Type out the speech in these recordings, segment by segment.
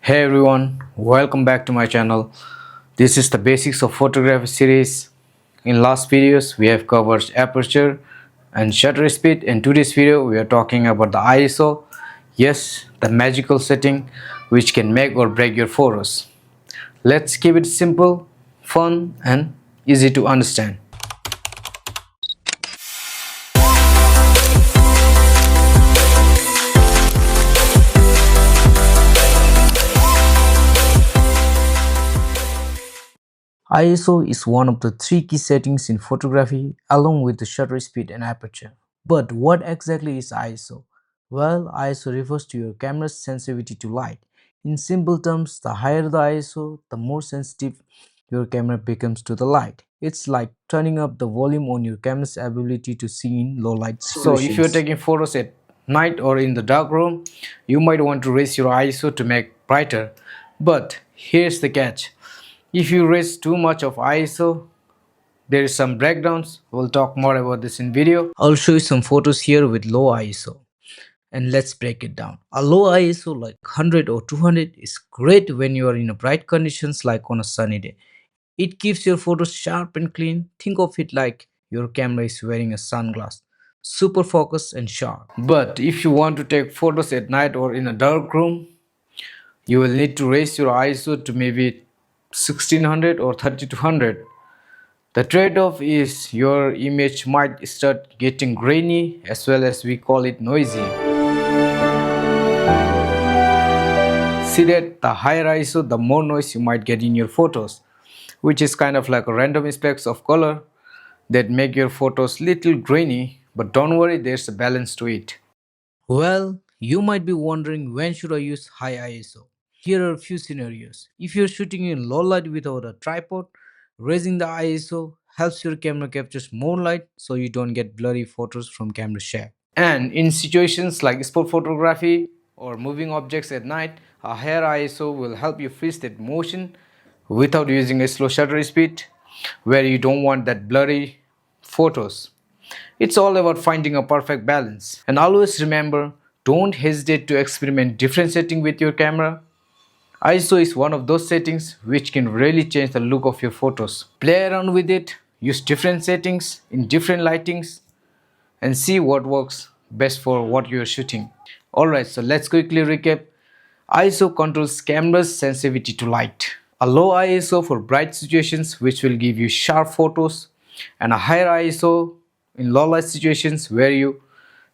Hey everyone, welcome back to my channel. This is the basics of photography series. In last videos we have covered aperture and shutter speed. In today's video we are talking about the ISO. Yes, the magical setting which can make or break your photos. Let's keep it simple, fun and easy to understand. ISO is one of the three key settings in photography along with the shutter speed and aperture. But what exactly is ISO? Well, ISO refers to your camera's sensitivity to light. In simple terms, the higher the ISO, the more sensitive your camera becomes to the light. It's like turning up the volume on your camera's ability to see in low light situations. So if you're taking photos at night or in the dark room, you might want to raise your ISO to make brighter. But here's the catch. If you raise too much of ISO, there is some breakdowns. We'll talk more about this in video. I'll show you some photos here with low ISO and let's break it down. A low ISO like 100 or 200 is great when you are in a bright conditions like on a sunny day. It keeps your photos sharp and clean. Think of it like your camera is wearing a sunglass. Super focused and sharp. But if you want to take photos at night or in a dark room, you will need to raise your ISO to maybe 1600 or 3200. The trade-off is your image might start getting grainy as well as we call it noisy. See that the higher ISO, the more noise you might get in your photos, which is kind of like a random specks of color that make your photos little grainy, but don't worry, there's a balance to it. Well, you might be wondering when should I use high ISO? Here are a few scenarios. If you're shooting in low light without a tripod, raising the ISO helps your camera captures more light so you don't get blurry photos from camera share. And in situations like sport photography or moving objects at night, a higher ISO will help you freeze that motion without using a slow shutter speed where you don't want that blurry photos. It's all about finding a perfect balance. And always remember, don't hesitate to experiment different settings with your camera. ISO is one of those settings which can really change the look of your photos. Play around with it, use different settings in different lightings and see what works best for what you are shooting. Alright, so let's quickly recap. ISO controls camera's sensitivity to light. A low ISO for bright situations which will give you sharp photos, and a higher ISO in low light situations where you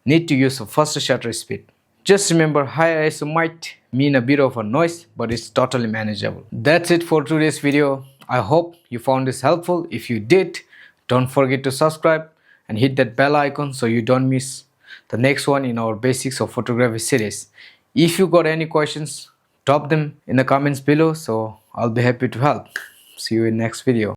need to use a faster shutter speed. Just remember, high ISO might mean a bit of a noise, but it's totally manageable. That's it for today's video. I hope you found this helpful. If you did, don't forget to subscribe and hit that bell icon so you don't miss the next one in our basics of photography series. If you got any questions, drop them in the comments below, so I'll be happy to help. See you in next video.